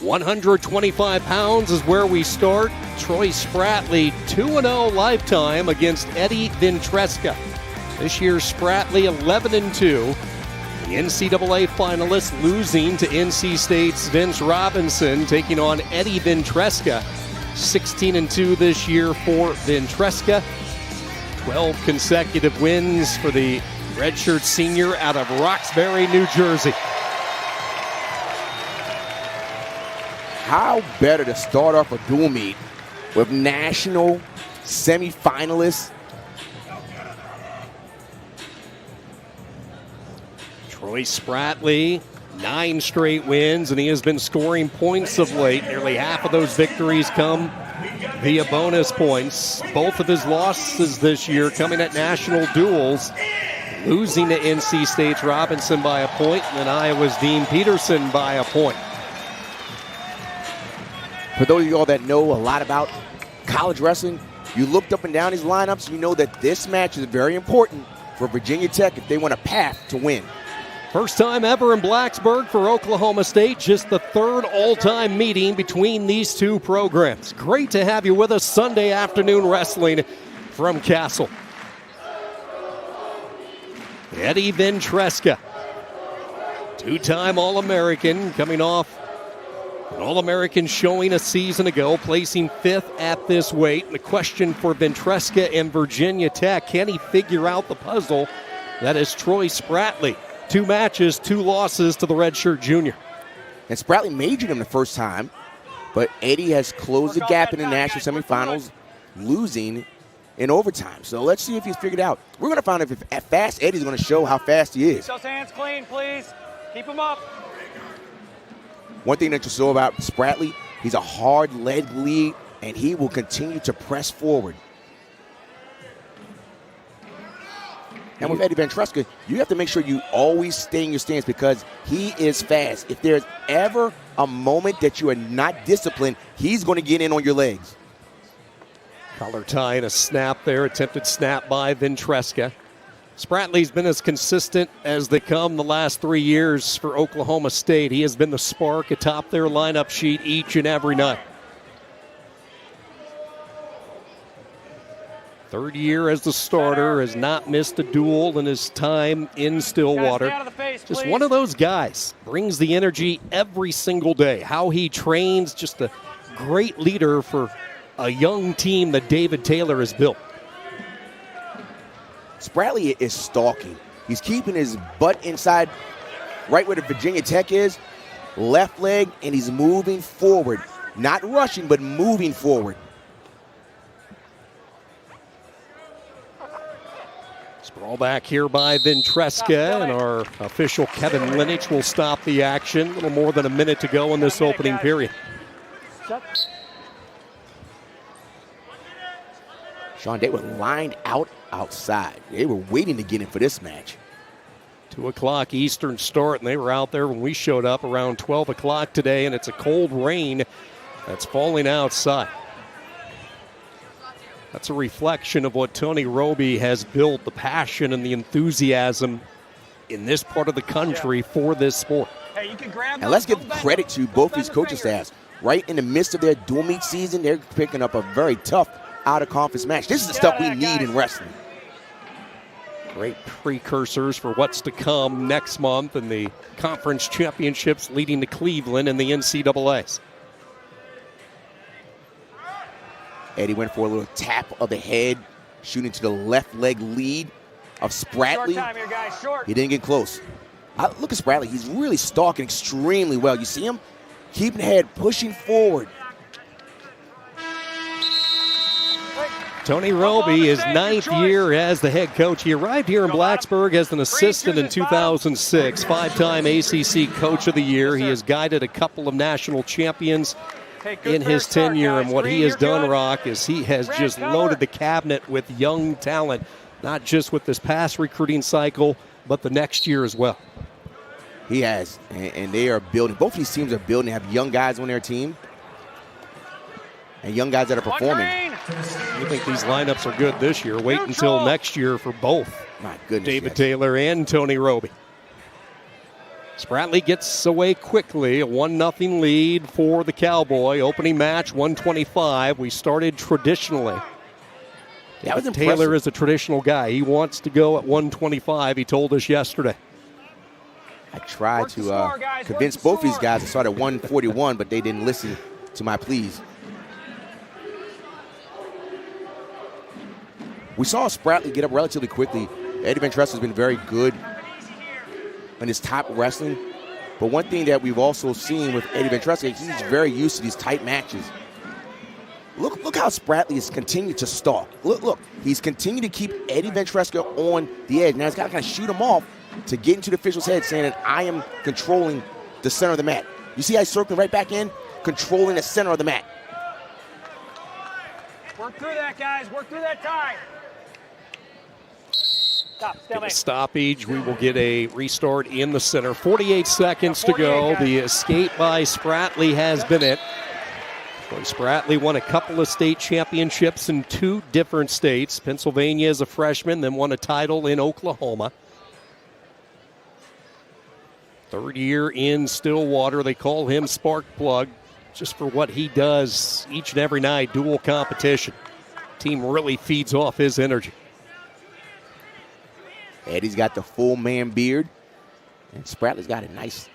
125 pounds is where we start. Troy Spratley, 2-0 lifetime against Eddie Ventresca. This year, Spratley 11-2. The NCAA finalist losing to NC State's Vince Robinson, taking on Eddie Ventresca. 16-2 this year for Ventresca. 12 consecutive wins for the redshirt senior out of Roxbury, New Jersey. How better to start off a dual meet with national semifinalists? Troy Spratley, 9 straight wins, and he has been scoring points of late. Nearly half of those victories come via bonus points. Both of his losses this year coming at national duels, losing to NC State's Robinson by a point, and then Iowa's Dean Peterson by a point. For those of you all that know a lot about college wrestling, you looked up and down these lineups, you know that this match is very important for Virginia Tech if they want a path to win. First time ever in Blacksburg for Oklahoma State, just the third all-time meeting between these two programs. Great to have you with us Sunday afternoon wrestling from Castle. Eddie Ventresca, two-time All-American, coming off an All-American showing a season ago, placing 5th at this weight. And the question for Ventresca and Virginia Tech, can he figure out the puzzle that is Troy Spratley? 2 matches, 2 losses to the redshirt junior. And Spratley majored him the first time, but Eddie has closed the gap in the national semifinals, losing in overtime. So let's see if he's figured out. We're going to find out if fast Eddie's going to show how fast he is. Keep those hands clean, please. Keep them up. One thing that you saw about Spratley, he's a hard leg lead, and he will continue to press forward. And with Eddie Ventresca, you have to make sure you always stay in your stance because he is fast. If there's ever a moment that you are not disciplined, he's going to get in on your legs. Collar tie and a snap there, attempted snap by Ventresca. Spratley's been as consistent as they come the last 3 years for Oklahoma State. He has been the spark atop their lineup sheet each and every night. 3rd year as the starter, has not missed a duel in his time in Stillwater. Just one of those guys, brings the energy every single day. How he trains, just a great leader for a young team that David Taylor has built. Spratley is stalking. He's keeping his butt inside right where the Virginia Tech is, left leg, and he's moving forward. Not rushing, but moving forward. Sprawl back here by Ventresca, and our official Kevin Linich will stop the action. A little more than a minute to go in this opening period. Sean, they were lined out outside. They were waiting to get in for this match. 2 o'clock Eastern start, and they were out there when we showed up around 12 o'clock today, and it's a cold rain that's falling outside. That's a reflection of what Tony Roby has built, the passion and the enthusiasm in this part of the country for this sport. Hey, you can grab and let's give credit to both these coaching staffs. Right in the midst of their dual meet season, they're picking up a very tough out-of-conference match. This is the stuff we need in wrestling. Great precursors for what's to come next month in the conference championships leading to Cleveland and the NCAAs. Eddie went for a little tap of the head, shooting to the left leg lead of Spratley. Short time here, guys. Short. He didn't get close. Look at Spratley. He's really stalking extremely well. You see him? Keeping the head, pushing forward. Tony Roby, his 9th year as the head coach. He arrived here in Blacksburg as an assistant in 2006, 5-time ACC Coach of the Year. He has guided a couple of national champions in his tenure, and what he has done, Rock, is he has just loaded the cabinet with young talent, not just with this past recruiting cycle, but the next year as well. He has, and they are building. Both of these teams are building, have young guys on their team, and young guys that are performing. I think these lineups are good this year. Wait until next year for both. My goodness, David Taylor and Tony Roby. Spratley gets away quickly, a 1-0 lead for the Cowboy. Opening match, 125. We started traditionally. That was Taylor impressive. is a traditional guy. He wants to go at 125, he told us yesterday. I tried Work the to score, guys. convince Work the both these score. guys to start at 141, but they didn't listen to my pleas. We saw Spratley get up relatively quickly. Eddie Ventresca has been very good in his top wrestling. But one thing that we've also seen with Eddie Ventresca, he's very used to these tight matches. Look how Spratley has continued to stalk. Look, he's continued to keep Eddie Ventresca on the edge. Now he's got to kind of shoot him off to get into the official's head, saying that I am controlling the center of the mat. You see how he's circling right back in? Controlling the center of the mat. Work through that, guys. Work through that tie. Stop. Get a Stalemate. stoppage. We will get a restart in the center. 48 seconds to go. 48, guys. The escape by Spratley has been it. Troy Spratley won a couple of state championships in 2 different states. Pennsylvania as a freshman, then won a title in Oklahoma. 3rd year in Stillwater. They call him Spark Plug just for what he does each and every night, dual competition. Team really feeds off his energy. Eddie's got the full man beard, and Spratley's got a nice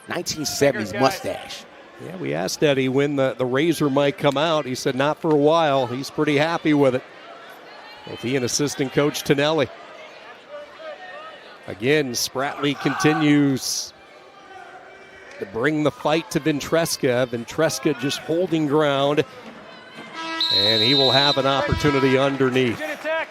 1970s mustache. Yeah, we asked Eddie when the razor might come out. He said not for a while. He's pretty happy with it. Both he and assistant coach Tonelli. Again, Spratley continues to bring the fight to Ventresca. Ventresca just holding ground, and he will have an opportunity underneath. Virginia Tech.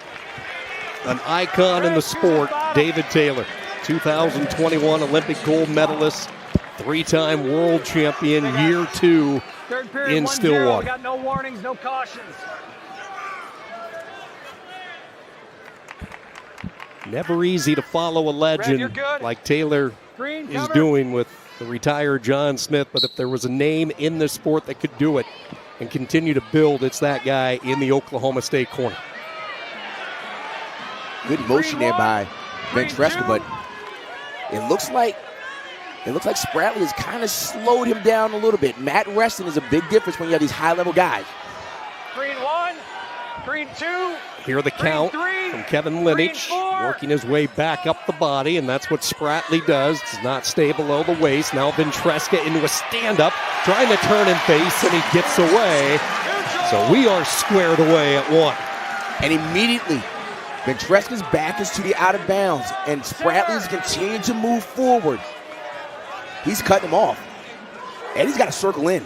An icon in the sport, David Taylor, 2021 Olympic gold medalist, 3-time world champion, year 2 Third period, in 1-0. Stillwater. We got no warnings, no cautions. Never easy to follow a you're legend good. like Taylor Green, is cover. doing with the retired John Smith, but if there was a name in this sport that could do it and continue to build, it's that guy in the Oklahoma State corner. Good motion there by Green Ventresca, 2. but it looks like Spratley has kind of slowed him down a little bit. Mat wrestling is a big difference when you have these high-level guys. Green 1, green 2. Here the count three, from Kevin Linich, green 4. working his way back up the body, and that's what Spratley does. Does not stay below the waist. Now Ventresca into a stand-up, trying to turn and face, and he gets away. So we are squared away at 1. And immediately, Ventresca's back is to the out of bounds, and Spratley's continuing to move forward. He's cutting him off. Eddie's got to circle in.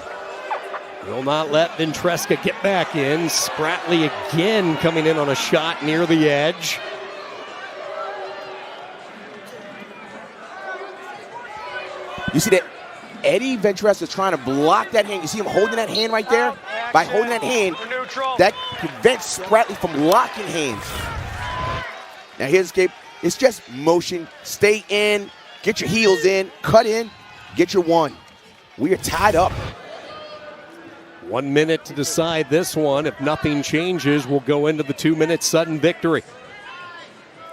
Will not let Ventresca get back in. Spratley again coming in on a shot near the edge. You see that Eddie Ventresca is trying to block that hand. You see him holding that hand right there? By holding that hand, For neutral. that prevents Spratley from locking hands. Now here's escape. It's just motion. Stay in. Get your heels in. Cut in. Get your 1. We are tied up. 1 minute to decide this one. If nothing changes, we'll go into the 2-minute sudden victory.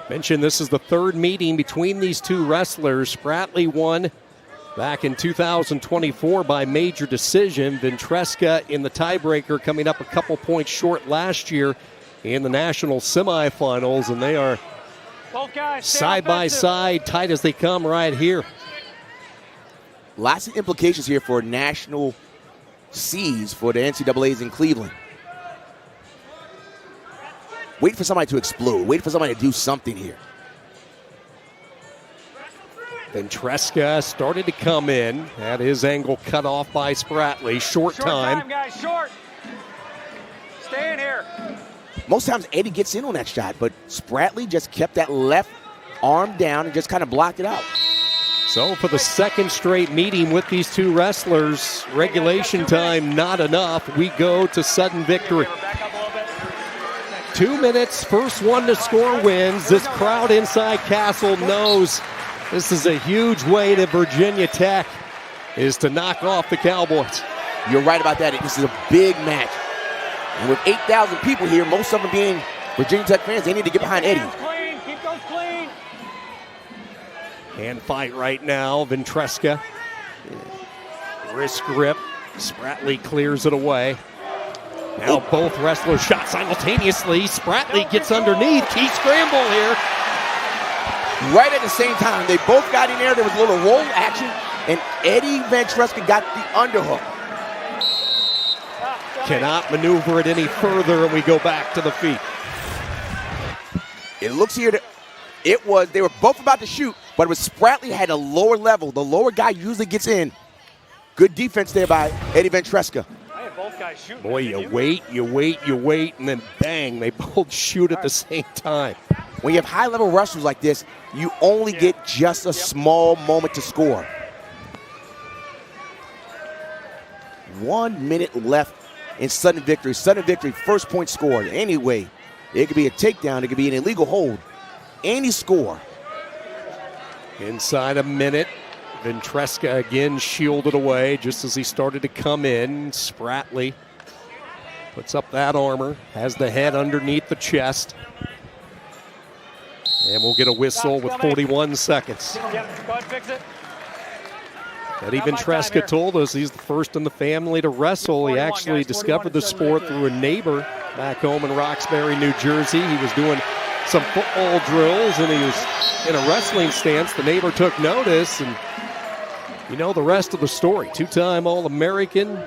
Mentioned this is the 3rd meeting between these 2 wrestlers. Spratley won back in 2024 by major decision. Ventresca in the tiebreaker, coming up a couple points short last year in the national semifinals, and they are Both guys stay side by offensive. side, tight as they come right here. Lots of implications here for national seeds for the NCAAs in Cleveland. Wait for somebody to explode. Wait for somebody to do something here. Ventresca started to come in, had his angle cut off by Spratley. Short time. Guys, short. Stay in here. Most times Eddie gets in on that shot, but Spratley just kept that left arm down and just kind of blocked it out. So for the 2nd straight meeting with these 2 wrestlers, regulation time not enough. We go to sudden victory. Back up a little bit. 2 minutes, first one to score wins. This crowd inside Castle knows this is a huge way to Virginia Tech is to knock off the Cowboys. You're right about that. This is a big match. And with 8,000 people here, most of them being Virginia Tech fans, they need to get behind Eddie. Hands clean. Keep those clean. Hand fight right now. Ventresca. Wrist grip. Spratley clears it away. Now both wrestlers shot simultaneously. Spratley gets underneath. Key scramble here. Right at the same time, they both got in there. There was a little roll action, and Eddie Ventresca got the underhook. Cannot maneuver it any further, and we go back to the feet. It looks here that they were both about to shoot, but it was Spratley had a lower level. The lower guy usually gets in. Good defense there by Eddie Ventresca. Boy, you wait, and then bang, they both shoot at the same time. When you have high-level wrestlers like this, you only get just a small moment to score. 1 minute left in sudden victory. Sudden victory, first point scored. Anyway, it could be a takedown. It could be an illegal hold. Any score. Inside a minute, Ventresca again shielded away just as he started to come in. Spratley puts up that armor, has the head underneath the chest. And we'll get a whistle with 41 seconds. Yep, go ahead, fix it. Eddie Ventresca told us he's the first in the family to wrestle. He actually discovered the sport through a neighbor back home in Roxbury, New Jersey. He was doing some football drills and he was in a wrestling stance. The neighbor took notice, and you know the rest of the story. Two-time All-American,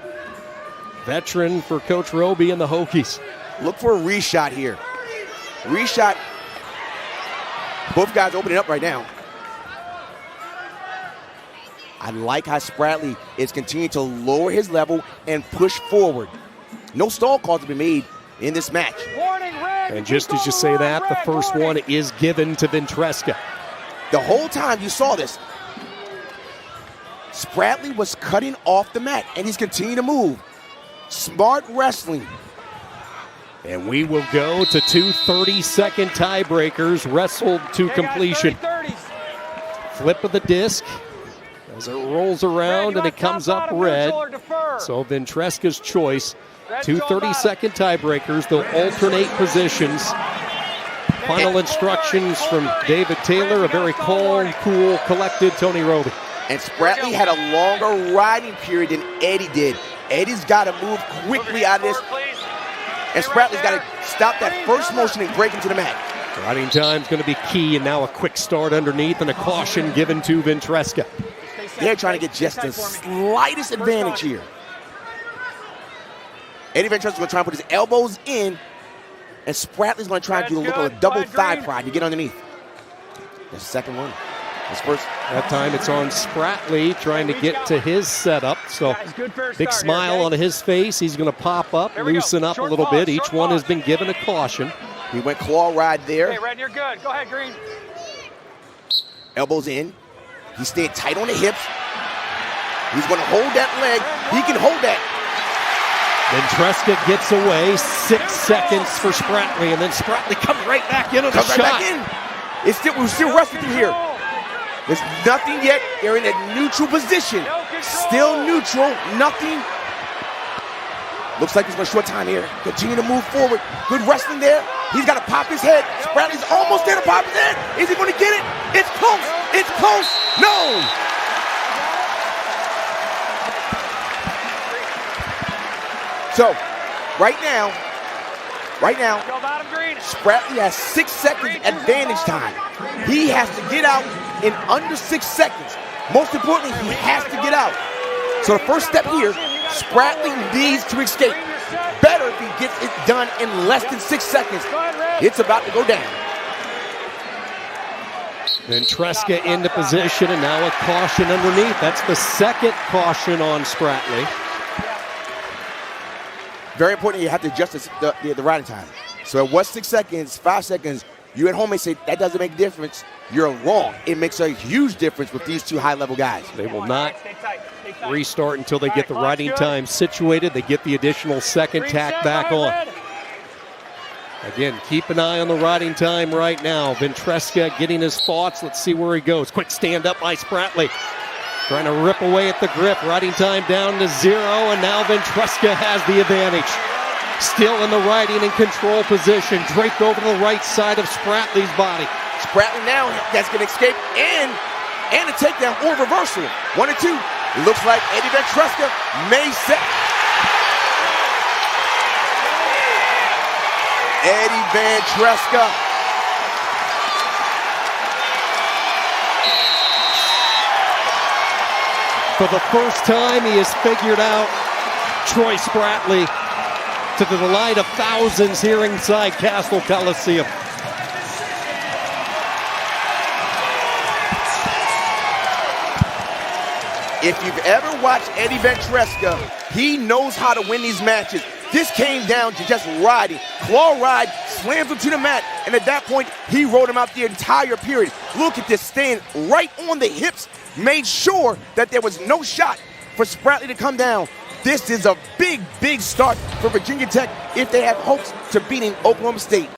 veteran for Coach Roby and the Hokies. Look for a reshot here. Reshot. Both guys opening up right now. I like how Spratley is continuing to lower his level and push forward. No stall calls have been made in this match. Warning, red. And just as you say that, the first one is given to Ventresca. The whole time you saw this, Spratley was cutting off the mat, and he's continuing to move. Smart wrestling. And we will go to two 30-second tiebreakers wrestled to completion. Flip of the disc as it rolls around and it comes up red. So Ventresca's choice. Two 30-second tiebreakers. They'll alternate positions. Final instructions from David Taylor, a very calm, cool, collected Tony Roby. And Spratley had a longer riding period than Eddie did. Eddie's got to move quickly out of this. And Spratley's got to stop that first motion and break into the mat. Riding time's going to be key, and now a quick start underneath and a caution given to Ventresca. They're trying to get just the slightest advantage here. Eddie Ventresca's going to try and put his elbows in, and Spratley's going to try and do a little double thigh pride to get underneath. The second one. This first. That time it's on Spratley trying to get to his setup. So big smile on his face. He's going to pop up, loosen up a little bit. Each one has been given a caution. He went claw ride there. Hey, Red, you're good. Go ahead, Green. Elbows in. He stayed tight on the hips. He's going to hold that leg. He can hold that. Ventresca gets away. 6 seconds for Spratley, and then Spratley comes right back into the shot. Right back in. We're still wrestling through here. There's nothing yet. They're in a neutral position. Still neutral. Nothing. Looks like he's going to short time here. Continue to move forward. Good wrestling there. He's got to pop his head. Spratley's almost there to pop his head. Is he going to get it? It's close. It's close. No. So, right now, Spratley has 6 seconds advantage time. He has to get out in under 6 seconds. Most importantly, he has to get out. So the first step here, Spratley needs to escape. Better if he gets it done in less than 6 seconds. It's about to go down. Ventresca into position, and now a caution underneath. That's the second caution on Spratley. Very important, you have to adjust the riding time. So it was 6 seconds, 5 seconds. You at home may say that doesn't make a difference. You're wrong. It makes a huge difference with these two high-level guys. They will not restart until they get the riding time situated. They get the additional second tack back on. Again, keep an eye on the riding time right now. Ventresca getting his thoughts. Let's see where he goes. Quick stand up by Spratley. Trying to rip away at the grip. Riding time down to 0, and now Ventresca has the advantage. Still in the riding and control position. Draped over the right side of Spratley's body. Spratley now that's going to escape, and and a takedown or reversal. 1 and 2. It looks like Eddie Ventresca may set. Eddie Ventresca. For the first time, he has figured out Troy Spratley, to the delight of thousands here inside Castle Coliseum. If you've ever watched Eddie Ventresca, he knows how to win these matches. This came down to just riding. Claw ride, slams him to the mat, and at that point, he rode him out the entire period. Look at this, staying right on the hips, made sure that there was no shot for Spratley to come down. This is a big, big start for Virginia Tech if they have hopes to beating Oklahoma State.